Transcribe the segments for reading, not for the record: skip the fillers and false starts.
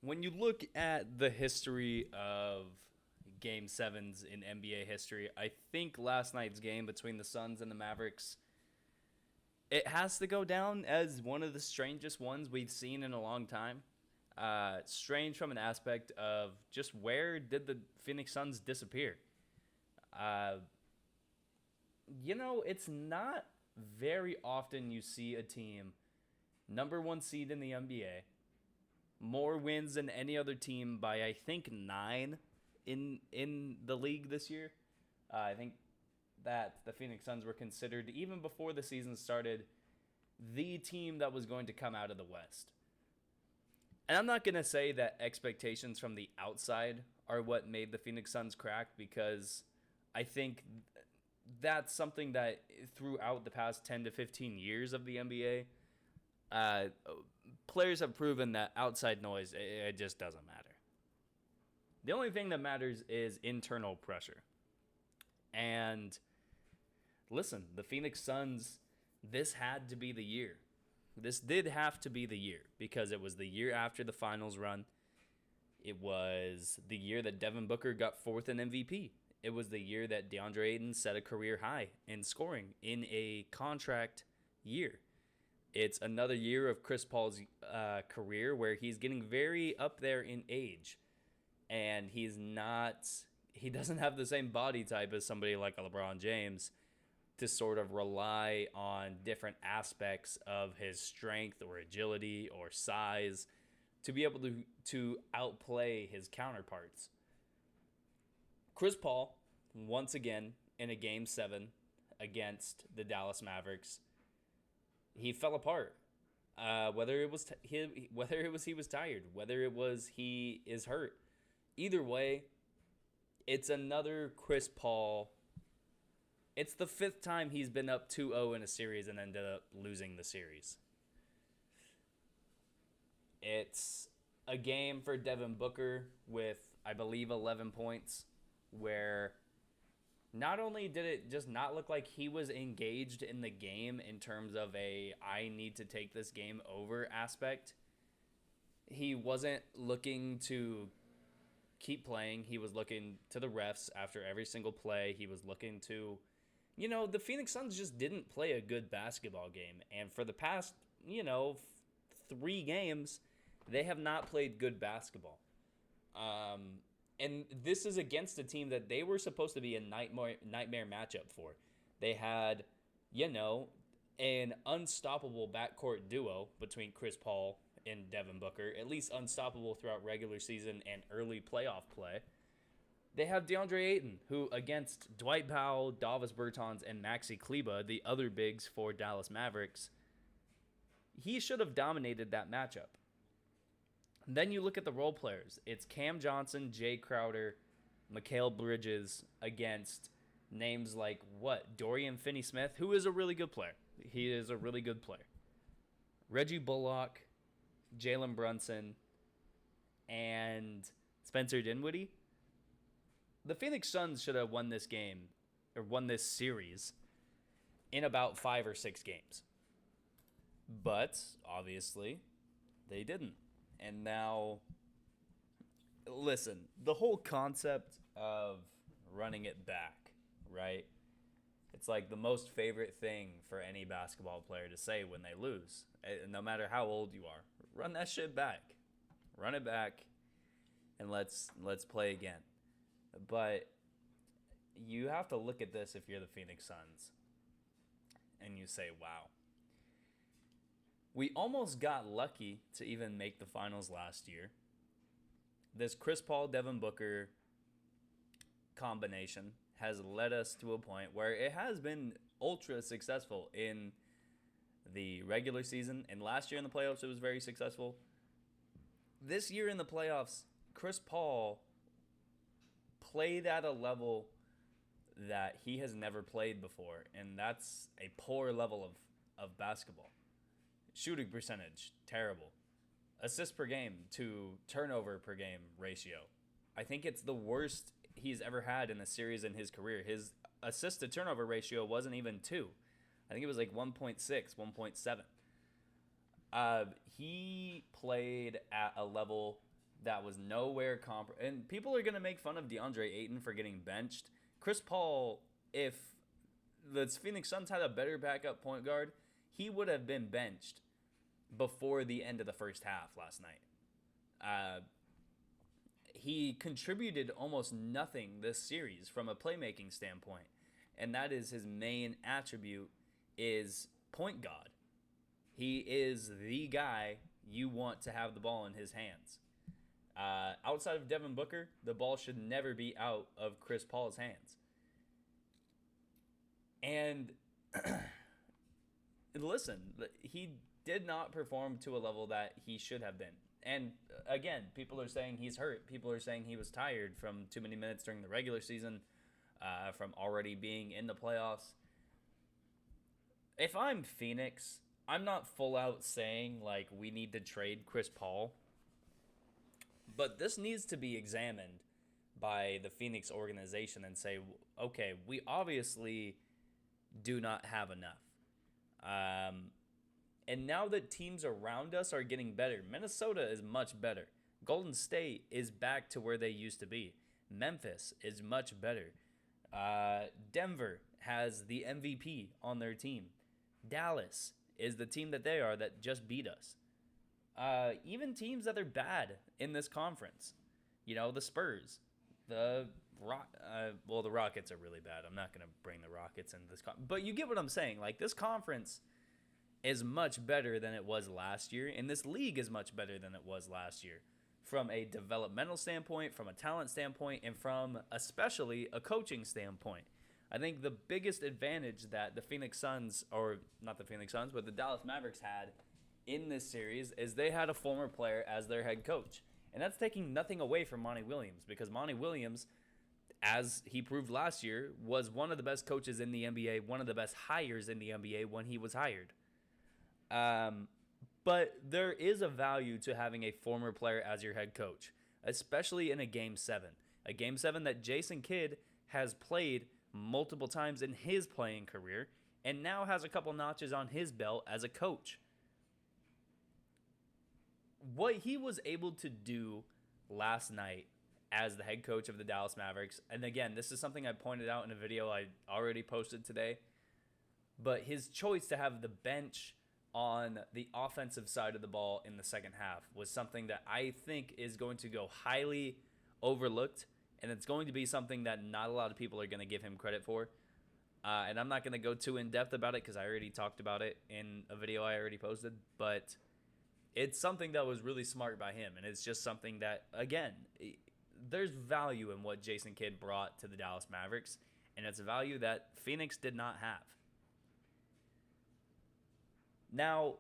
when you look at the history of Game Sevens in NBA history, I think last night's game between the Suns and the Mavericks, it has to go down as one of the strangest ones we've seen in a long time. Strange from an aspect of just where did the Phoenix Suns disappear? Uh, it's not very often you see a team number one seed in the NBA, more wins than any other team by I think 9 in the league this year. I think that the Phoenix Suns were considered even before the season started the team that was going to come out of the West. And I'm not going to say that expectations from the outside are what made the Phoenix Suns crack, because I think that's something that throughout the past 10 to 15 years of the NBA, players have proven that outside noise, it just doesn't matter. The only thing that matters is internal pressure. And listen, the Phoenix Suns, this had to be the year. This did have to be the year because it was the year after the finals run. It was the year that Devin Booker got fourth in MVP. It was the year that DeAndre Ayton set a career high in scoring in a contract year. It's another year of Chris Paul's career where he's getting very up there in age. And he doesn't have the same body type as somebody like LeBron James to sort of rely on different aspects of his strength or agility or size to be able to outplay his counterparts. Chris Paul, once again, in a Game 7 against the Dallas Mavericks, he fell apart. Whether it was he was tired, whether it was he is hurt, either way, it's another Chris Paul. It's the 5th time he's been up 2-0 in a series and ended up losing the series. It's a game for Devin Booker with, I believe, 11 points, where not only did it just not look like he was engaged in the game in terms of I need to take this game over aspect, he wasn't looking to keep playing. He was looking to the refs after every single play. He was looking to, the Phoenix Suns just didn't play a good basketball game. And for the past, 3 games, they have not played good basketball. And this is against a team that they were supposed to be a nightmare matchup for. They had, an unstoppable backcourt duo between Chris Paul and Devin Booker, at least unstoppable throughout regular season and early playoff play. They have DeAndre Ayton, who against Dwight Powell, Davis Bertans, and Maxi Kleber, the other bigs for Dallas Mavericks, he should have dominated that matchup. Then you look at the role players. It's Cam Johnson, Jay Crowder, Mikal Bridges against names like Dorian Finney-Smith, who is a really good player. He is a really good player. Reggie Bullock, Jalen Brunson, and Spencer Dinwiddie. The Phoenix Suns should have won this game, or won this series, in about 5 or 6 games. But, obviously, they didn't. And now, listen, the whole concept of running it back, right? It's like the most favorite thing for any basketball player to say when they lose, no matter how old you are. Run that shit back. Run it back, and let's play again. But you have to look at this if you're the Phoenix Suns, and you say, wow. We almost got lucky to even make the finals last year. This Chris Paul, Devin Booker combination has led us to a point where it has been ultra successful in the regular season. And last year in the playoffs, it was very successful. This year in the playoffs, Chris Paul played at a level that he has never played before. And that's a poor level of basketball. Shooting percentage, terrible. Assist per game to turnover per game ratio. I think it's the worst he's ever had in a series in his career. His assist to turnover ratio wasn't even 2. I think it was like 1.6, 1.7. He played at a level that was nowhere and people are going to make fun of DeAndre Ayton for getting benched. Chris Paul, if the Phoenix Suns had a better backup point guard, he would have been benched before the end of the first half last night. He contributed almost nothing this series from a playmaking standpoint, and that is his main attribute is point guard. He is the guy you want to have the ball in his hands. Outside of Devin Booker, the ball should never be out of Chris Paul's hands. And listen, he did not perform to a level that he should have been. And again, people are saying he's hurt. People are saying he was tired from too many minutes during the regular season, from already being in the playoffs. If I'm Phoenix, I'm not full out saying, like, we need to trade Chris Paul. But this needs to be examined by the Phoenix organization and say, okay, we obviously do not have enough. And now that teams around us are getting better, Minnesota is much better. Golden State is back to where they used to be. Memphis is much better. Denver has the MVP on their team. Dallas is the team that they are that just beat us. Even teams that are bad in this conference. You know, the Spurs. The Rockets are really bad. I'm not going to bring the Rockets into this but you get what I'm saying. Like, this conference is much better than it was last year, and this league is much better than it was last year from a developmental standpoint, from a talent standpoint, and from especially a coaching standpoint. I think the biggest advantage that the Phoenix Suns, or not the Phoenix Suns, but the Dallas Mavericks had in this series is they had a former player as their head coach. And that's taking nothing away from Monty Williams, because Monty Williams, as he proved last year, was one of the best coaches in the NBA, one of the best hires in the NBA when he was hired. But there is a value to having a former player as your head coach, especially in a Game 7. A Game 7 that Jason Kidd has played multiple times in his playing career and now has a couple notches on his belt as a coach. What he was able to do last night as the head coach of the Dallas Mavericks, and again, this is something I pointed out in a video I already posted today, but his choice to have the bench on the offensive side of the ball in the second half was something that I think is going to go highly overlooked, and it's going to be something that not a lot of people are going to give him credit for. And I'm not going to go too in-depth about it because I already talked about it in a video I already posted, but it's something that was really smart by him, and it's just something that, again, there's value in what Jason Kidd brought to the Dallas Mavericks, and it's a value that Phoenix did not have. Now,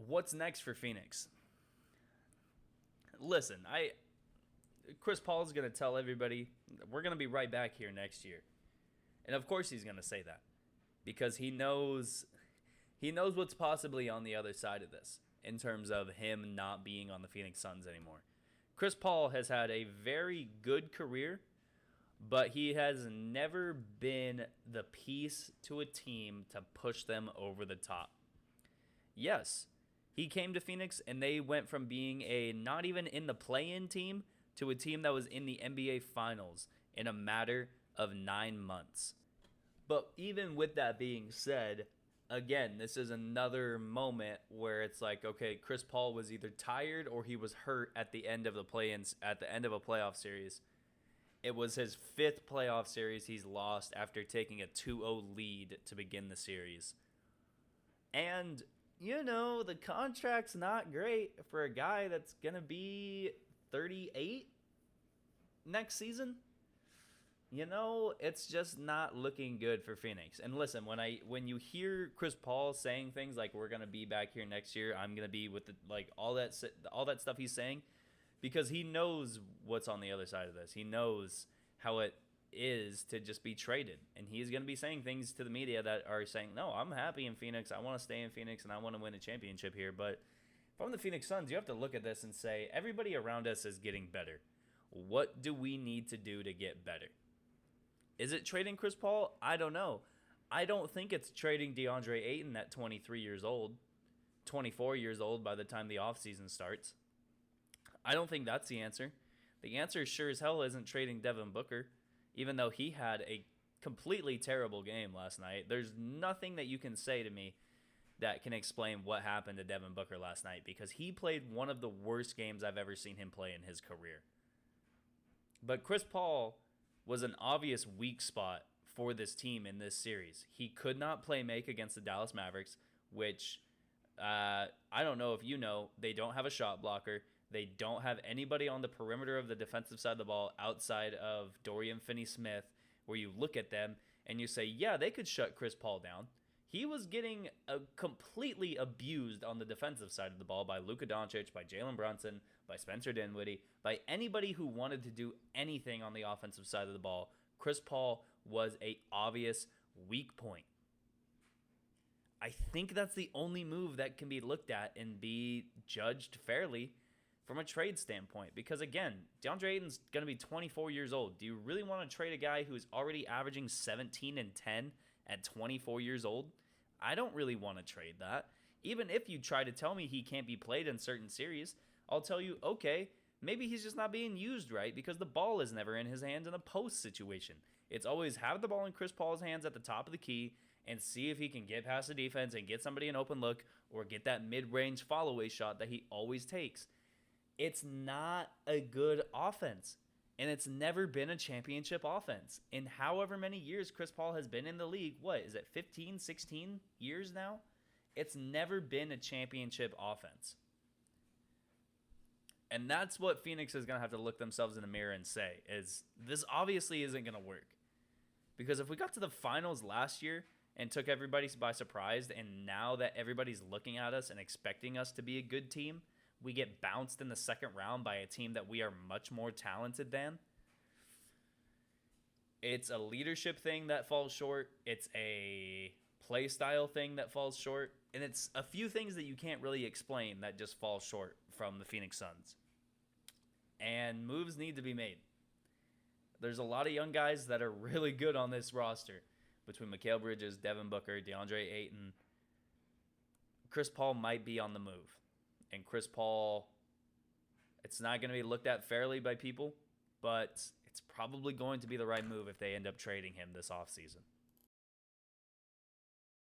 what's next for Phoenix? Listen, Chris Paul is going to tell everybody we're going to be right back here next year. And of course he's going to say that because he knows what's possibly on the other side of this in terms of him not being on the Phoenix Suns anymore. Chris Paul has had a very good career, but he has never been the piece to a team to push them over the top. Yes, he came to Phoenix and they went from being a not even in the play-in team to a team that was in the NBA Finals in a matter of 9 months. But even with that being said, again, this is another moment where it's like, okay, Chris Paul was either tired or he was hurt at the end of the play-ins, at the end of a playoff series. It was his 5th playoff series he's lost after taking a 2-0 lead to begin the series. And, you know, the contract's not great for a guy that's going to be 38 next season. You know, it's just not looking good for Phoenix. And listen, when you hear Chris Paul saying things like we're gonna be back here next year, I'm gonna be with all that stuff he's saying, because he knows what's on the other side of this. He knows how it is to just be traded, and he's gonna be saying things to the media that are saying, "No, I'm happy in Phoenix. I want to stay in Phoenix, and I want to win a championship here." But if I'm the Phoenix Suns, you have to look at this and say everybody around us is getting better. What do we need to do to get better? Is it trading Chris Paul? I don't know. I don't think it's trading DeAndre Ayton at 23 years old, 24 years old by the time the offseason starts. I don't think that's the answer. The answer sure as hell isn't trading Devin Booker, even though he had a completely terrible game last night. There's nothing that you can say to me that can explain what happened to Devin Booker last night because he played one of the worst games I've ever seen him play in his career. But Chris Paul was an obvious weak spot for this team in this series. He could not play make against the Dallas Mavericks, which I don't know if you know, they don't have a shot blocker. They don't have anybody on the perimeter of the defensive side of the ball outside of Dorian Finney-Smith, where you look at them and you say, yeah, they could shut Chris Paul down. He was getting completely abused on the defensive side of the ball by Luka Doncic, by Jalen Brunson, by Spencer Dinwiddie, by anybody who wanted to do anything on the offensive side of the ball. Chris Paul was a obvious weak point. I think that's the only move that can be looked at and be judged fairly from a trade standpoint. Because again, DeAndre Ayton's going to be 24 years old. Do you really want to trade a guy who's already averaging 17 and 10 at 24 years old? I don't really want to trade that. Even if you try to tell me he can't be played in certain series, I'll tell you, okay, maybe he's just not being used right because the ball is never in his hands in a post situation. It's always have the ball in Chris Paul's hands at the top of the key and see if he can get past the defense and get somebody an open look or get that mid-range follow-away shot that he always takes. It's not a good offense, and it's never been a championship offense. In however many years Chris Paul has been in the league, what, is it 15, 16 years now? It's never been a championship offense. And that's what Phoenix is going to have to look themselves in the mirror and say, is this obviously isn't going to work. Because if we got to the finals last year and took everybody by surprise, and now that everybody's looking at us and expecting us to be a good team, we get bounced in the second round by a team that we are much more talented than. It's a leadership thing that falls short. It's a play style thing that falls short. And it's a few things that you can't really explain that just fall short from the Phoenix Suns. And moves need to be made. There's a lot of young guys that are really good on this roster. Between Mikal Bridges, Devin Booker, DeAndre Ayton. Chris Paul might be on the move. And Chris Paul, it's not going to be looked at fairly by people, but it's probably going to be the right move if they end up trading him this offseason.